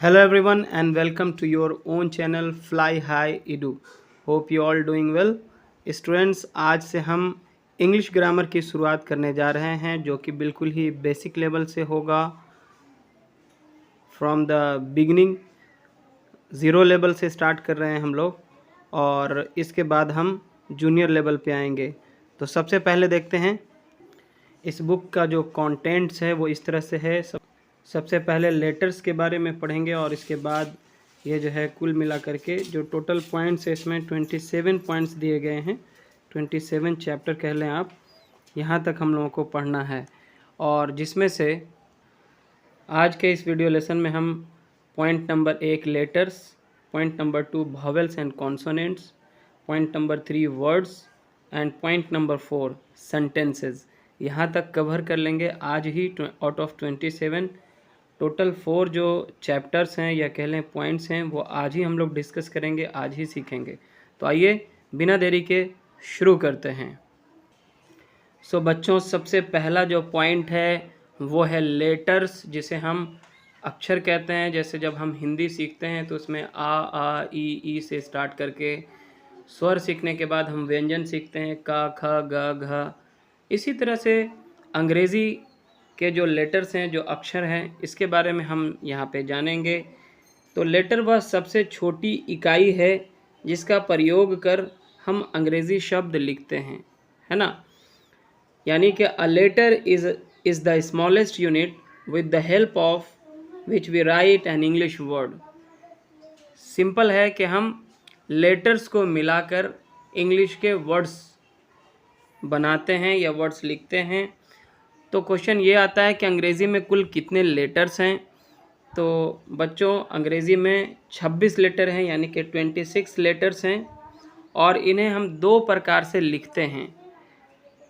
Hello everyone and welcome to your own channel Fly High Edu. Hope you all doing well. Students, आज से हम English grammar की शुरुआत करने जा रहे हैं जो कि बिल्कुल ही बेसिक लेवल से होगा। From the beginning zero level से स्टार्ट कर रहे हैं हम लोग और इसके बाद हम जूनियर लेवल पे आएंगे। तो सबसे पहले देखते हैं इस बुक का जो कंटेंट्स है वो इस तरह से है। सबसे पहले लेटर्स के बारे में पढ़ेंगे और इसके बाद ये जो है कुल मिला करके जो टोटल पॉइंट्स है इसमें 27 पॉइंट्स दिए गए हैं। 27 चैप्टर कह लें आप, यहाँ तक हम लोगों को पढ़ना है। और जिसमें से आज के इस वीडियो लेसन में हम point number 1 letters, point number 2 vowels and consonants, point number 3 words and point number 4 sentences, यहाँ तक कवर कर लेंगे आज ही। आउट ऑफ 27 टोटल 4 जो चैप्टर्स हैं या कह लें पॉइंट्स हैं वो आज ही हम लोग डिस्कस करेंगे, आज ही सीखेंगे। तो आइए बिना देरी के शुरू करते हैं। सो बच्चों, सबसे पहला जो पॉइंट है वो है लेटर्स, जिसे हम अक्षर कहते हैं। जैसे जब हम हिंदी सीखते हैं तो उसमें आ ई से स्टार्ट करके स्वर सीखने के बाद हम व्यंजन सीखते हैं का ख ग घ। इसी तरह से अंग्रेज़ी के जो लेटर्स हैं, जो अक्षर हैं, इसके बारे में हम यहाँ पे जानेंगे। तो लेटर वह सबसे छोटी इकाई है जिसका प्रयोग कर हम अंग्रेज़ी शब्द लिखते हैं, है ना। यानी कि a letter is the smallest unit with the help of which we write an English word. Simple है कि हम लेटर्स को मिलाकर इंग्लिश के वर्ड्स बनाते हैं या वर्ड्स लिखते हैं। तो क्वेश्चन ये आता है कि अंग्रेज़ी में कुल कितने लेटर्स हैं। तो बच्चों, अंग्रेज़ी में 26 लेटर हैं, यानी कि 26 लेटर्स हैं। और इन्हें हम 2 प्रकार से लिखते हैं।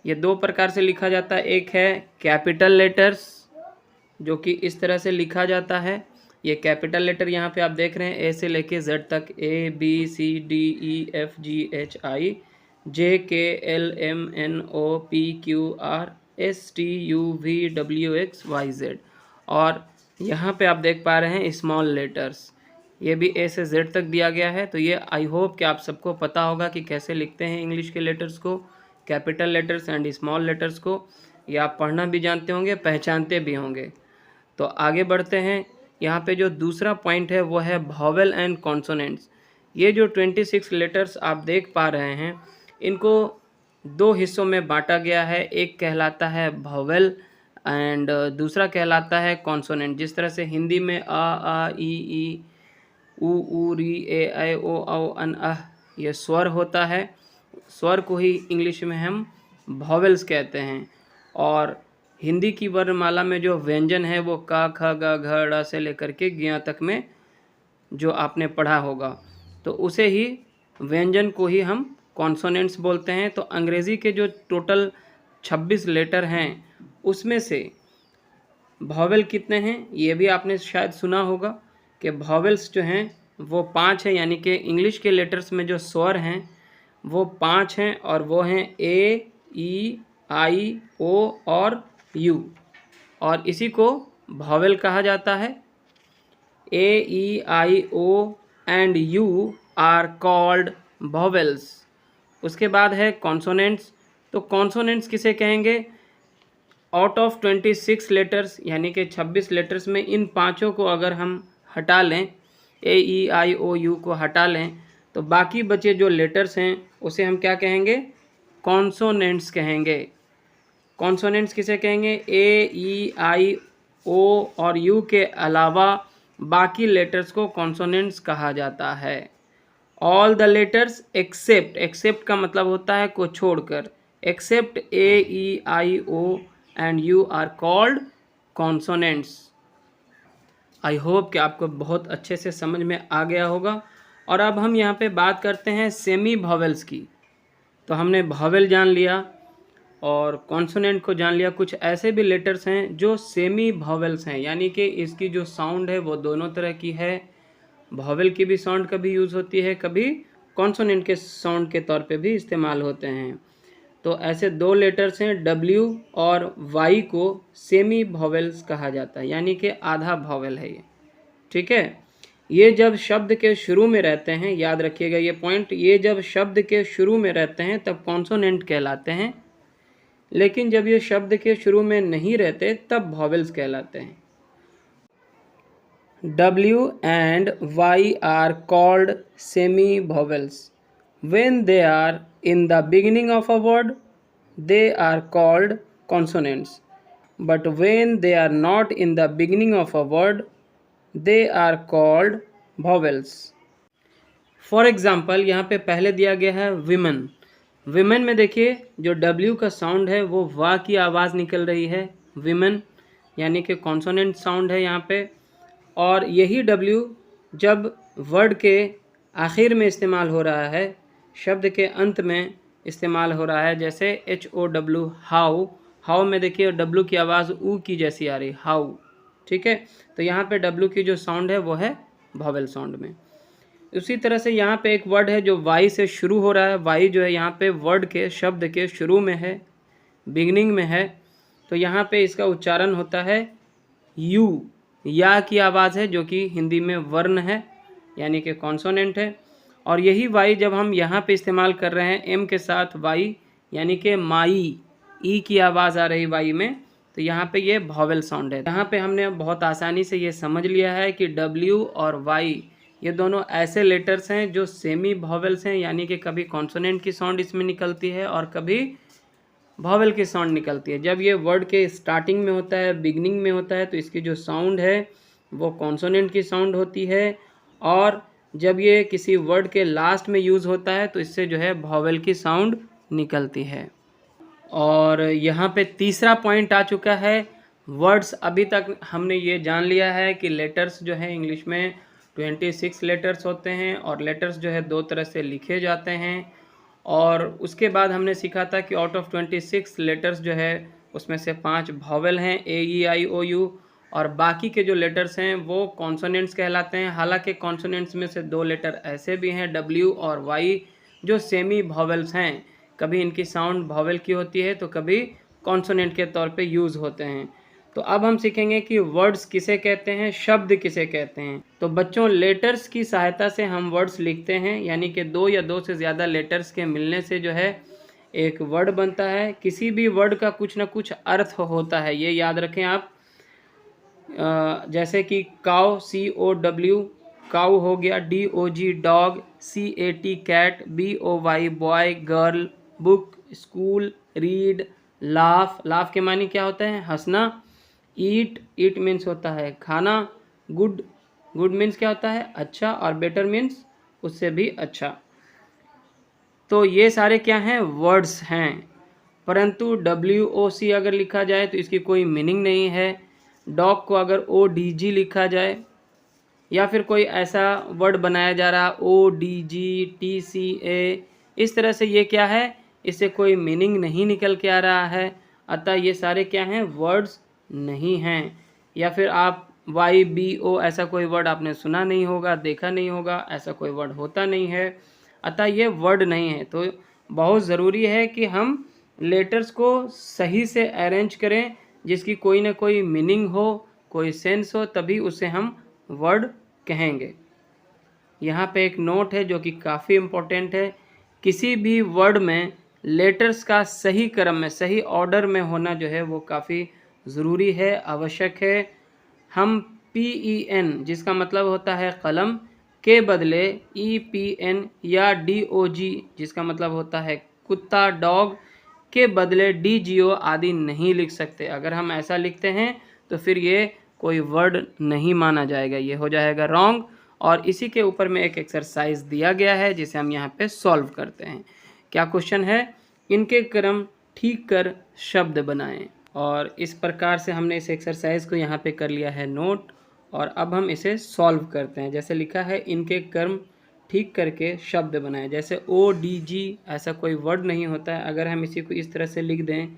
ये 2 प्रकार से लिखा जाता है। एक है कैपिटल लेटर्स, जो कि इस तरह से लिखा जाता है। ये कैपिटल लेटर यहाँ पे आप देख रहे हैं, ए से लेके जेड तक, A B C D E F G H I J K L M N O P Q R S T U V W X Y Z. और यहाँ पे आप देख पा रहे हैं स्मॉल लेटर्स, ये भी ए से जेड तक दिया गया है। तो ये आई होप कि आप सबको पता होगा कि कैसे लिखते हैं इंग्लिश के लेटर्स को, capital letters and small letters को। ये आप पढ़ना भी जानते होंगे, पहचानते भी होंगे। तो आगे बढ़ते हैं। यहाँ पे जो दूसरा पॉइंट है वो है वॉवेल एंड कॉन्सोनेंट्स। ये जो 26 लेटर्स आप देख पा रहे हैं, इनको 2 हिस्सों में बांटा गया है। एक कहलाता है वॉवेल एंड दूसरा कहलाता है कॉन्सोनेंट। जिस तरह से हिंदी में आ ई ऊ री ए ऐ ओ औ अन अह ये स्वर होता है। स्वर को ही इंग्लिश में हम वॉवेल्स कहते हैं। और हिंदी की वर्णमाला में जो व्यंजन है वो का ख ग घ ड़ से लेकर के ज्ञ तक में जो आपने पढ़ा होगा, तो उसे ही व्यंजन को ही हम कॉन्सोनेंट्स बोलते हैं। तो अंग्रेज़ी के जो टोटल 26 लेटर हैं उसमें से वॉवेल कितने हैं ये भी आपने शायद सुना होगा कि वॉवेल्स जो हैं वो 5 हैं। यानी कि इंग्लिश के लेटर्स में जो स्वर हैं वो 5 हैं और वो हैं ए ई आई ओ और यू। और इसी को वॉवेल कहा जाता है। A E I O and U are called vowels. उसके बाद है कॉन्सोनेंट्स। तो कॉन्सोनेंट्स किसे कहेंगे? आउट ऑफ 26 लेटर्स यानी कि 26 लेटर्स में इन पांचों को अगर हम हटा लें, ए ई आई ओ यू को हटा लें, तो बाकी बचे जो लेटर्स हैं उसे हम क्या कहेंगे? कॉन्सोनेंट्स कहेंगे। कॉन्सोनेंट्स किसे कहेंगे? ए ई आई ओ और यू के अलावा बाकी लेटर्स को कॉन्सोनेंट्स कहा जाता है। All the letters except, except का मतलब होता है को छोड़कर, except A E I O and U are called consonants. I hope कि आपको बहुत अच्छे से समझ में आ गया होगा। और अब हम यहाँ पे बात करते हैं सेमी वॉवेल्स की। तो हमने वॉवेल जान लिया और कॉन्सोनेंट को जान लिया। कुछ ऐसे भी लेटर्स हैं जो सेमी वॉवेल्स हैं, यानी कि इसकी जो साउंड है वो दोनों तरह की है। वॉवेल की भी साउंड कभी यूज़ होती है, कभी कॉन्सोनेंट के साउंड के तौर पे भी इस्तेमाल होते हैं। तो ऐसे 2 लेटर्स हैं, डब्ल्यू और वाई को सेमी वॉवेल्स कहा जाता है, यानी कि आधा वॉवेल है ये। ठीक है। ये जब शब्द के शुरू में रहते हैं, याद रखिएगा ये पॉइंट, ये जब शब्द के शुरू में रहते हैं तब कॉन्सोनेंट कहलाते हैं, लेकिन जब ये शब्द के शुरू में नहीं रहते तब वॉवेल्स कहलाते हैं। W and Y are called semi-vowels. When they are in the beginning of a word, they are called consonants. But when they are not in the beginning of a word, they are called vowels. For example यहाँ पे पहले दिया गया है women. Women में देखिए जो W का साउंड है वो वा की आवाज़ निकल रही है, विमेन यानी कि कॉन्सोनेंट साउंड है यहाँ पे। और यही W जब वर्ड के आखिर में इस्तेमाल हो रहा है, शब्द के अंत में इस्तेमाल हो रहा है, जैसे HOW हाउ, हाउ में देखिए W की आवाज़ ऊ की जैसी आ रही, हाउ, ठीक है। तो यहाँ पे W की जो साउंड है वो है वॉवेल साउंड में। उसी तरह से यहाँ पे एक वर्ड है जो वाई से शुरू हो रहा है, वाई जो है यहाँ पे वर्ड के शब्द के शुरू में है, बिगनिंग में है, तो यहाँ पे इसका उच्चारण होता है यू, या की आवाज़ है जो कि हिंदी में वर्ण है यानी कि कॉन्सोनेंट है। और यही वाई जब हम यहाँ पे इस्तेमाल कर रहे हैं एम के साथ वाई यानी कि माई, ई की आवाज़ आ रही वाई में, तो यहाँ पे ये वॉवेल साउंड है। यहाँ पे हमने बहुत आसानी से ये समझ लिया है कि डब्ल्यू और वाई ये दोनों ऐसे लेटर्स हैं जो सेमी वॉवेल्स हैं, यानी कि कभी कॉन्सोनेंट की साउंड इसमें निकलती है और कभी वॉवेल की साउंड निकलती है। जब ये वर्ड के स्टार्टिंग में होता है, बिगनिंग में होता है, तो इसकी जो साउंड है वो कॉन्सोनेंट की साउंड होती है, और जब ये किसी वर्ड के लास्ट में यूज़ होता है तो इससे जो है वॉवेल की साउंड निकलती है। और यहाँ पे तीसरा पॉइंट आ चुका है वर्ड्स। अभी तक हमने ये जान लिया है कि लेटर्स जो है इंग्लिश में 26 लेटर्स होते हैं और लेटर्स जो है 2 तरह से लिखे जाते हैं। और उसके बाद हमने सीखा था कि आउट ऑफ 26 लेटर्स जो है उसमें से 5 वॉवेल हैं, AEIOU, और बाकी के जो लेटर्स हैं वो कॉन्सोनेंट्स कहलाते हैं। हालांकि कॉन्सोनेंट्स में से 2 लेटर ऐसे भी हैं W और Y जो सेमी वॉवेल्स हैं, कभी इनकी साउंड वॉवेल की होती है तो कभी कॉन्सोनेंट के तौर पे यूज़ होते हैं। तो अब हम सीखेंगे कि वर्ड्स किसे कहते हैं, शब्द किसे कहते हैं। तो बच्चों लेटर्स की सहायता से हम वर्ड्स लिखते हैं, यानी कि 2 या 2 से ज़्यादा लेटर्स के मिलने से जो है एक वर्ड बनता है। किसी भी वर्ड का कुछ ना कुछ अर्थ होता है, ये याद रखें आप। जैसे कि काउ COW काउ हो गया, DOG dog, CAT cat, BOY boy, girl, book, school, read, laugh, laugh के मानी क्या होता है, हंसना, ईट मीन्स होता है खाना, गुड मीन्स क्या होता है, अच्छा, और बेटर मीन्स उससे भी अच्छा। तो ये सारे क्या हैं, वर्ड्स हैं। परंतु WOC अगर लिखा जाए तो इसकी कोई मीनिंग नहीं है। डॉग को अगर ODG लिखा जाए या फिर कोई ऐसा वर्ड बनाया जा रहा ODG TCA, इस तरह से ये क्या है, इससे कोई मीनिंग नहीं निकल के आ रहा है। अतः ये सारे क्या हैं, वर्ड्स नहीं हैं। या फिर आप YBO ऐसा कोई वर्ड आपने सुना नहीं होगा, देखा नहीं होगा, ऐसा कोई वर्ड होता नहीं है, अतः ये वर्ड नहीं है। तो बहुत ज़रूरी है कि हम लेटर्स को सही से अरेंज करें, जिसकी कोई ना कोई मीनिंग हो, कोई सेंस हो, तभी उसे हम वर्ड कहेंगे। यहाँ पे एक नोट है जो कि काफ़ी इम्पोर्टेंट है। किसी भी वर्ड में लेटर्स का सही क्रम में, सही ऑर्डर में होना जो है वो काफ़ी ज़रूरी है, आवश्यक है। हम PEN जिसका मतलब होता है कलम के बदले EPN या DOG जिसका मतलब होता है कुत्ता, डॉग के बदले DGO आदि नहीं लिख सकते। अगर हम ऐसा लिखते हैं तो फिर ये कोई वर्ड नहीं माना जाएगा, ये हो जाएगा रॉन्ग। और इसी के ऊपर में एक एक्सरसाइज दिया गया है जिसे हम यहाँ पे सॉल्व करते हैं। क्या क्वेश्चन है, इनके क्रम ठीक कर शब्द बनाएं। और इस प्रकार से हमने इस एक्सरसाइज को यहाँ पे कर लिया है नोट, और अब हम इसे सॉल्व करते हैं। जैसे लिखा है इनके क्रम ठीक करके शब्द बनाएं। जैसे ODG ऐसा कोई वर्ड नहीं होता है, अगर हम इसी को इस तरह से लिख दें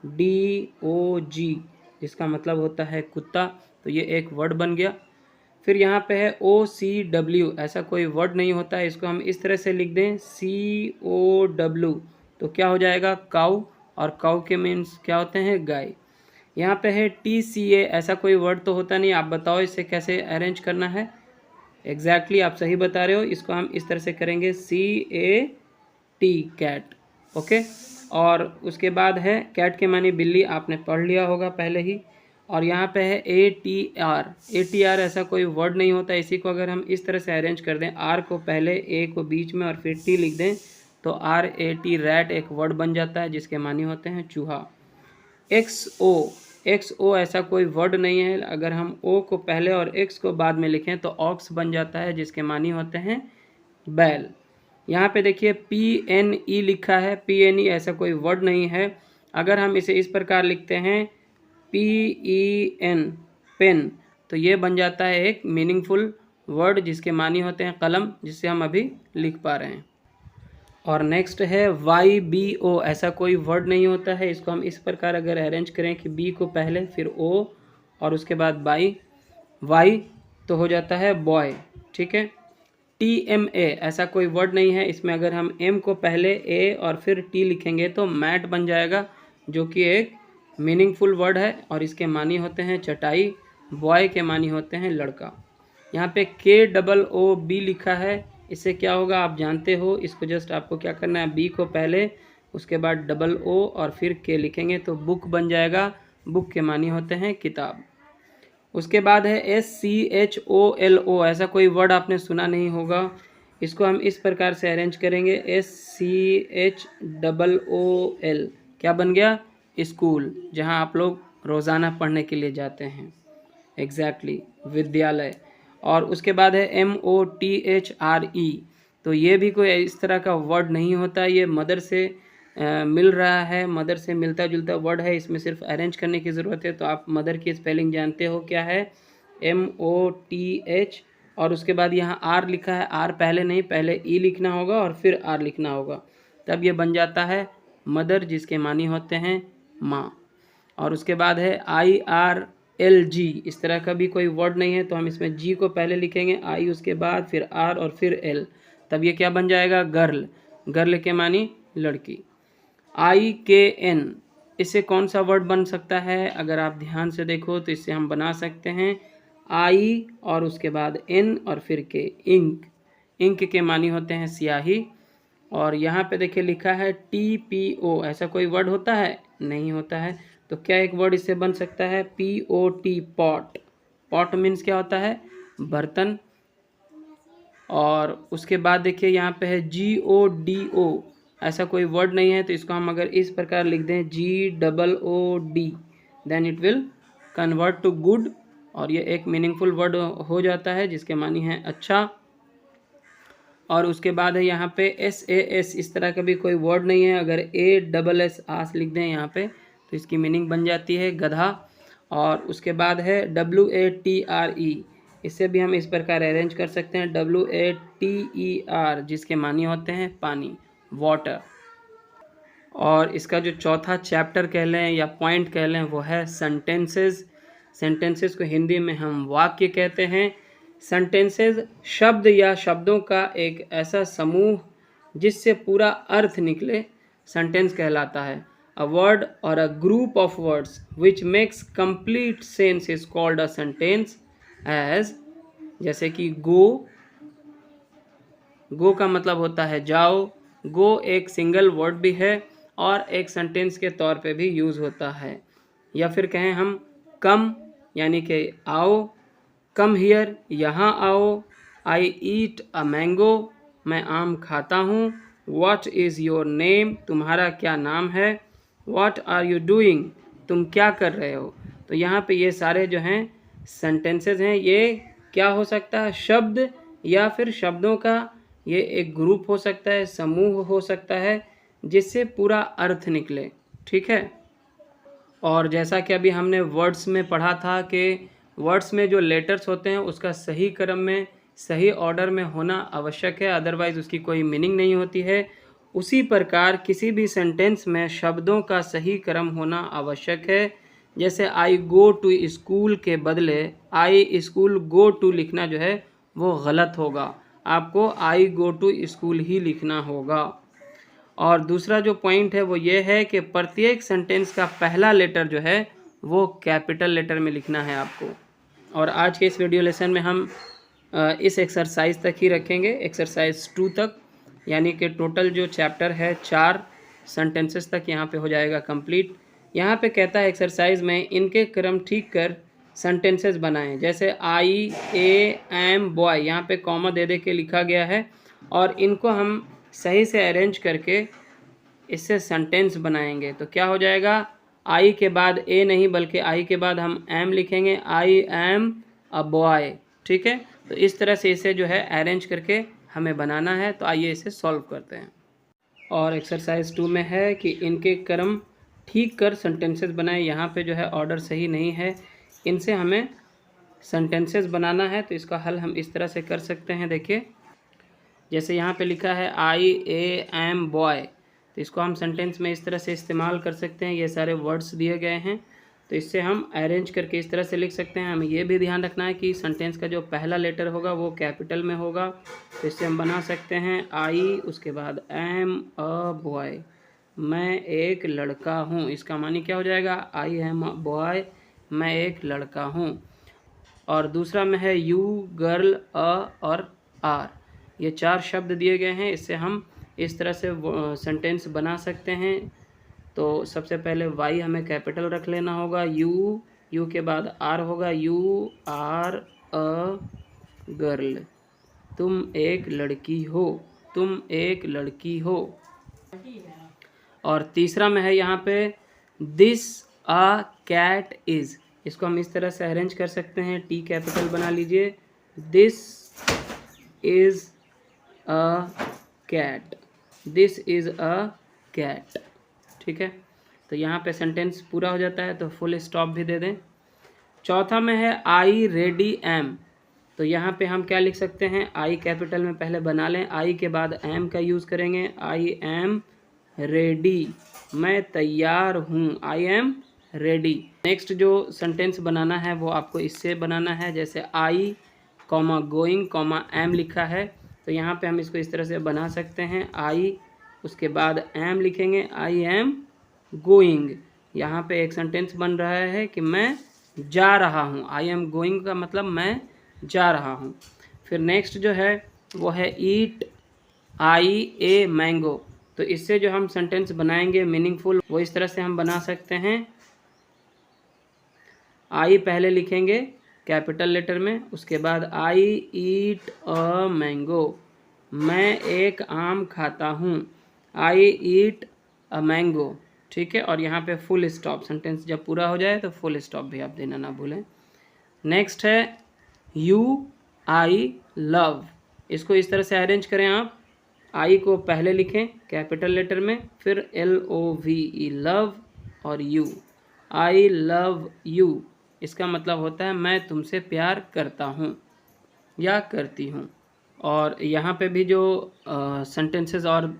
DOG जिसका मतलब होता है कुत्ता, तो ये एक वर्ड बन गया। फिर यहाँ पे है OCW ऐसा कोई वर्ड नहीं होता है, इसको हम इस तरह से लिख दें COW, तो क्या हो जाएगा, काऊ, और काऊ के मीन्स क्या होते हैं, गाय। यहाँ पे है TCA, ऐसा कोई वर्ड तो होता नहीं, आप बताओ इसे कैसे अरेंज करना है। एग्जैक्टली आप सही बता रहे हो, इसको हम इस तरह से करेंगे CAT, कैट। ओके, और उसके बाद है कैट के मानी बिल्ली, आपने पढ़ लिया होगा पहले ही। और यहाँ पे है ATR, ऐसा कोई वर्ड नहीं होता, इसी को अगर हम इस तरह से अरेंज कर दें, R को पहले, A को बीच में और फिर T लिख दें तो RAT, रैट, एक वर्ड बन जाता है जिसके मानी होते हैं चूहा। XO, ऐसा कोई वर्ड नहीं है, अगर हम O को पहले और X को बाद में लिखें तो ऑक्स बन जाता है जिसके मानी होते हैं बैल। यहाँ पे देखिए PNE लिखा है, PNE ऐसा कोई वर्ड नहीं है, अगर हम इसे इस प्रकार लिखते हैं PEN, पेन, तो ये बन जाता है एक मीनिंगफुल वर्ड जिसके मानी होते हैं कलम, जिससे हम अभी लिख पा रहे हैं। और नेक्स्ट है YBO, ऐसा कोई वर्ड नहीं होता है, इसको हम इस प्रकार अगर अरेंज करें कि B को पहले फिर O और उसके बाद Y तो हो जाता है बॉय। ठीक है। TMA, ऐसा कोई वर्ड नहीं है, इसमें अगर हम M को पहले A और फिर T लिखेंगे तो मैट बन जाएगा, जो कि एक मीनिंगफुल वर्ड है और इसके मानी होते हैं चटाई। बॉय के मानी होते हैं लड़का। यहाँ पे KOOB लिखा है, इससे क्या होगा आप जानते हो, इसको जस्ट आपको क्या करना है, B को पहले उसके बाद O और फिर K लिखेंगे तो बुक बन जाएगा। बुक के मानी होते हैं किताब। उसके बाद है SCHOLO, ऐसा कोई वर्ड आपने सुना नहीं होगा, इसको हम इस प्रकार से अरेंज करेंगे SCHOOL, क्या बन गया, स्कूल, जहाँ आप लोग रोज़ाना पढ़ने के लिए जाते हैं। एग्जैक्टली, विद्यालय। और उसके बाद है MOTHRE, तो ये भी कोई इस तरह का वर्ड नहीं होता, ये मदर से मिल रहा है, मदर से मिलता जुलता वर्ड है, इसमें सिर्फ अरेंज करने की ज़रूरत है। तो आप मदर की स्पेलिंग जानते हो क्या है, MOTH, और उसके बाद यहाँ R लिखा है, R पहले नहीं, पहले E लिखना होगा और फिर R लिखना होगा, तब ये बन जाता है मदर, जिसके मानी होते हैं माँ। और उसके बाद है IRLG, इस तरह का भी कोई वर्ड नहीं है, तो हम इसमें G को पहले लिखेंगे, I उसके बाद फिर R और फिर L, तब ये क्या बन जाएगा, गर्ल। गर्ल के मानी लड़की। IKN, इससे कौन सा वर्ड बन सकता है, अगर आप ध्यान से देखो तो इससे हम बना सकते हैं I और उसके बाद N और फिर K, इंक। इंक के मानी होते हैं स्याही। और यहाँ पे देखिए लिखा है TPO, ऐसा कोई वर्ड होता है, नहीं होता है, तो क्या एक वर्ड इससे बन सकता है, POT, पॉट। पॉट मीन्स क्या होता है, बर्तन। और उसके बाद देखिए यहाँ पे है GODO, ऐसा कोई वर्ड नहीं है, तो इसको हम अगर इस प्रकार लिख दें GOOD, then it will convert to good, और ये एक मीनिंगफुल वर्ड हो जाता है जिसके मानी है अच्छा। और उसके बाद है यहाँ पे SAS, इस तरह का भी कोई वर्ड नहीं है, अगर ASS आस लिख दें यहाँ पे तो इसकी मीनिंग बन जाती है गधा। और उसके बाद है WATRE, इससे भी हम इस प्रकार अरेंज कर सकते हैं WATER, जिसके मानी होते हैं पानी, वाटर। और इसका जो चौथा चैप्टर कह लें या पॉइंट कह लें वो है सेंटेंसेस। सेंटेंसेस को हिंदी में हम वाक्य कहते हैं। सेंटेंसेस शब्द या शब्दों का एक ऐसा समूह जिससे पूरा अर्थ निकले, सेंटेंस कहलाता है। अ वर्ड और a group of words which makes complete sense is called a sentence. As, जैसे कि गो, गो का मतलब होता है जाओ। गो एक सिंगल वर्ड भी है और एक सेंटेंस के तौर पे भी यूज़ होता है। या फिर कहें हम कम, यानी कि आओ, कम हियर, यहाँ आओ। आई ईट अ मैंगो, मैं आम खाता हूँ। व्हाट इज़ योर नेम, तुम्हारा क्या नाम है। व्हाट आर यू डूइंग, तुम क्या कर रहे हो। तो यहाँ पे ये सारे जो हैं सेंटेंसेस हैं, ये क्या हो सकता है, शब्द या फिर शब्दों का ये एक ग्रुप हो सकता है, समूह हो सकता है, जिससे पूरा अर्थ निकले। ठीक है। और जैसा कि अभी हमने वर्ड्स में पढ़ा था कि वर्ड्स में जो लेटर्स होते हैं उसका सही क्रम में, सही ऑर्डर में होना आवश्यक है, अदरवाइज़ उसकी कोई मीनिंग नहीं होती है। उसी प्रकार किसी भी सेंटेंस में शब्दों का सही क्रम होना आवश्यक है। जैसे आई गो टू स्कूल के बदले आई स्कूल गो टू लिखना जो है वो गलत होगा, आपको आई गो टू स्कूल ही लिखना होगा। और दूसरा जो पॉइंट है वो ये है कि प्रत्येक सेंटेंस का पहला लेटर जो है वो कैपिटल लेटर में लिखना है आपको। और आज के इस वीडियो लेसन में हम इस एक्सरसाइज तक ही रखेंगे, एक्सरसाइज 2 तक, यानी कि टोटल जो चैप्टर है 4 सेंटेंसेस तक यहाँ पे हो जाएगा कंप्लीट। यहाँ पे कहता है एक्सरसाइज में इनके क्रम ठीक कर सेंटेंसेस बनाएं। जैसे आई ए एम बॉय, यहाँ पे कॉमा दे दे के लिखा गया है और इनको हम सही से अरेंज करके इससे सेंटेंस बनाएंगे। तो क्या हो जाएगा, आई के बाद ए नहीं बल्कि आई के बाद हम एम लिखेंगे, आई एम अ बॉय। ठीक है, तो इस तरह से इसे जो है अरेंज करके हमें बनाना है। तो आइए इसे सॉल्व करते हैं। और एक्सरसाइज 2 में है कि इनके क्रम ठीक कर सेंटेंसेस बनाए। यहाँ पे जो है ऑर्डर सही नहीं है, इनसे हमें सेंटेंसेस बनाना है। तो इसका हल हम इस तरह से कर सकते हैं। देखिए, जैसे यहाँ पे लिखा है आई ए एम बॉय, तो इसको हम सेंटेंस में इस तरह से इस्तेमाल कर सकते हैं। ये सारे वर्ड्स दिए गए हैं, तो इससे हम अरेंज करके इस तरह से लिख सकते हैं। हमें ये भी ध्यान रखना है कि सेंटेंस का जो पहला लेटर होगा वो कैपिटल में होगा। तो इससे हम बना सकते हैं आई, उसके बाद एम अ बॉय, मैं एक लड़का हूँ। इसका मानी क्या हो जाएगा, आई एम अ बॉय, मैं एक लड़का हूँ। और दूसरा में है यू, गर्ल, अ और आर, ये 4 शब्द दिए गए हैं। इससे हम इस तरह से सेंटेंस बना सकते हैं। तो सबसे पहले वाई हमें कैपिटल रख लेना होगा, यू के बाद आर होगा, यू आर अ गर्ल, तुम एक लड़की हो, तुम एक लड़की हो। और तीसरा में है यहाँ पे दिस अ कैट इज़, इसको हम इस तरह से अरेंज कर सकते हैं, टी कैपिटल बना लीजिए, this is a cat, this is a cat. ठीक है, तो यहाँ पे सेंटेंस पूरा हो जाता है। तो फुल स्टॉप भी दे दें। चौथा में है आई रेडी एम, तो यहाँ पे हम क्या लिख सकते हैं, आई कैपिटल में पहले बना लें, आई के बाद एम का यूज़ करेंगे, आई एम रेडी, मैं तैयार हूँ, आई एम रेडी। नेक्स्ट जो सेंटेंस बनाना है वो आपको इससे बनाना है। जैसे आई कॉमा गोइंग कॉमा एम लिखा है, तो यहाँ पे हम इसको इस तरह से बना सकते हैं, आई उसके बाद एम लिखेंगे, आई एम गोइंग। यहाँ पे एक सेंटेंस बन रहा है कि मैं जा रहा हूँ, आई एम गोइंग का मतलब मैं जा रहा हूँ। फिर नेक्स्ट जो है वो है ईट आई ए मैंगो, तो इससे जो हम सेंटेंस बनाएंगे मीनिंगफुल, वो इस तरह से हम बना सकते हैं। आई पहले लिखेंगे कैपिटल लेटर में, उसके बाद आई ईट अ मैंगो, मैं एक आम खाता हूँ, आई ईट अ मैंगो। ठीक है, और यहाँ पे फुल स्टॉप, सेंटेंस जब पूरा हो जाए तो फुल स्टॉप भी आप देना ना भूलें। नेक्स्ट है यू आई लव, इसको इस तरह से अरेंज करें आप, आई को पहले लिखें कैपिटल लेटर में, फिर LOVE लव और यू, आई लव यू, इसका मतलब होता है मैं तुमसे प्यार करता हूँ या करती हूँ। और यहाँ पे भी जो सेंटेंसेस और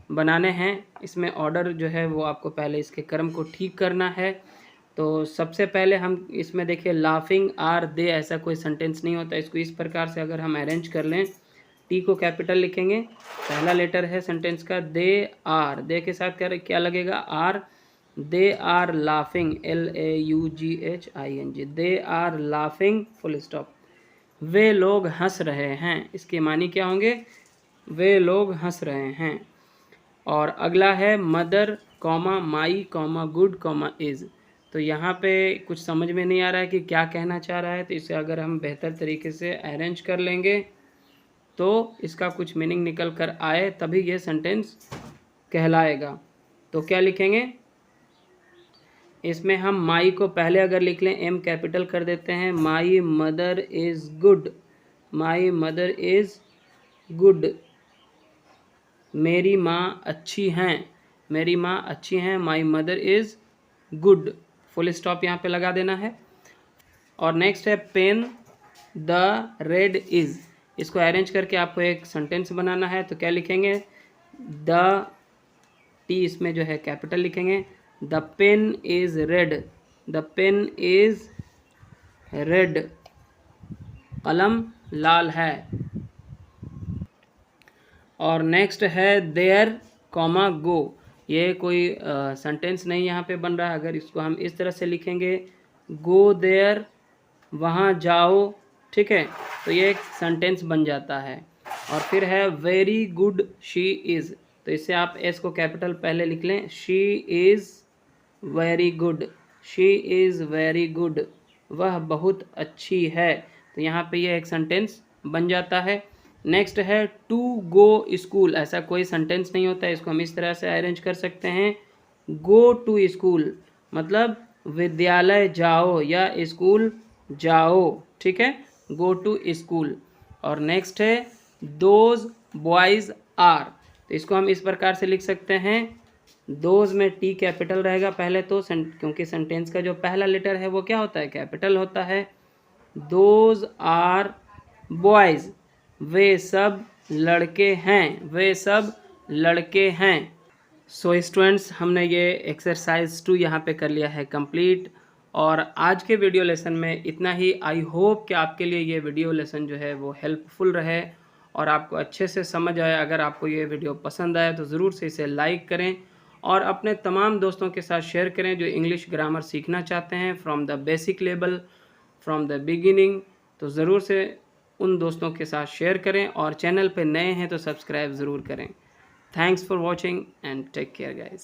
बनाने हैं, इसमें ऑर्डर जो है वो आपको पहले इसके क्रम को ठीक करना है। तो सबसे पहले हम इसमें देखिए लाफिंग आर दे, ऐसा कोई सेंटेंस नहीं होता। इसको इस प्रकार से अगर हम अरेंज कर लें, टी को कैपिटल लिखेंगे, पहला लेटर है सेंटेंस का, दे आर, दे के साथ क्या लगेगा, are, they are laughing, LAUGHING, they are laughing full stop, वे लोग हंस रहे हैं, इसके मानी क्या होंगे, वे लोग हंस रहे हैं। और अगला है mother comma my comma good comma is, तो यहाँ पे कुछ समझ में नहीं आ रहा है कि क्या कहना चाह रहा है। तो इसे अगर हम बेहतर तरीके से अरेंज कर लेंगे तो इसका कुछ मीनिंग निकल कर आए, तभी ये सेंटेंस कहलाएगा। तो क्या लिखेंगे, इसमें हम माई को पहले अगर लिख लें, एम कैपिटल कर देते हैं, my mother is good, my mother is good, मेरी माँ अच्छी हैं, मेरी माँ अच्छी हैं, my mother is good, full stop यहाँ पे लगा देना है। और नेक्स्ट है पेन द रेड इज़, इसको अरेंज करके आपको एक सेंटेंस बनाना है। तो क्या लिखेंगे, द टी इसमें जो है कैपिटल लिखेंगे, the pen is red, the pen is red, कलम लाल है। और नेक्स्ट है देयर कॉमा गो, ये कोई सेंटेंस नहीं यहाँ पे बन रहा है। अगर इसको हम इस तरह से लिखेंगे, गो देयर, वहाँ जाओ, ठीक है, तो ये एक सेंटेंस बन जाता है। और फिर है वेरी गुड शी इज़, तो इससे आप एस को कैपिटल पहले लिख लें, she is very good, she is very good, वह बहुत अच्छी है। तो यहाँ पे ये एक सेंटेंस बन जाता है। नेक्स्ट है टू गो स्कूल, ऐसा कोई सेंटेंस नहीं होता है, इसको हम इस तरह से अरेंज कर सकते हैं, गो टू स्कूल मतलब विद्यालय जाओ या स्कूल जाओ, ठीक है, गो टू स्कूल। और नेक्स्ट है दोज बॉयज़ आर, तो इसको हम इस प्रकार से लिख सकते हैं, दोज में टी कैपिटल रहेगा पहले तो, क्योंकि सेंटेंस का जो पहला लेटर है वो क्या होता है, कैपिटल होता है। दोज आर बॉयज़, वे सब लड़के हैं, वे सब लड़के हैं। सो स्टूडेंट्स, हमने ये एक्सरसाइज 2 यहाँ पे कर लिया है कंप्लीट। और आज के वीडियो लेसन में इतना ही। आई होप कि आपके लिए ये वीडियो लेसन जो है वो हेल्पफुल रहे और आपको अच्छे से समझ आए। अगर आपको ये वीडियो पसंद आया तो ज़रूर से इसे लाइक करें और अपने तमाम दोस्तों के साथ शेयर करें जो इंग्लिश ग्रामर सीखना चाहते हैं from the basic level, from the beginning. तो ज़रूर से उन दोस्तों के साथ शेयर करें और चैनल पे नए हैं तो सब्सक्राइब ज़रूर करें। Thanks for watching and take care guys.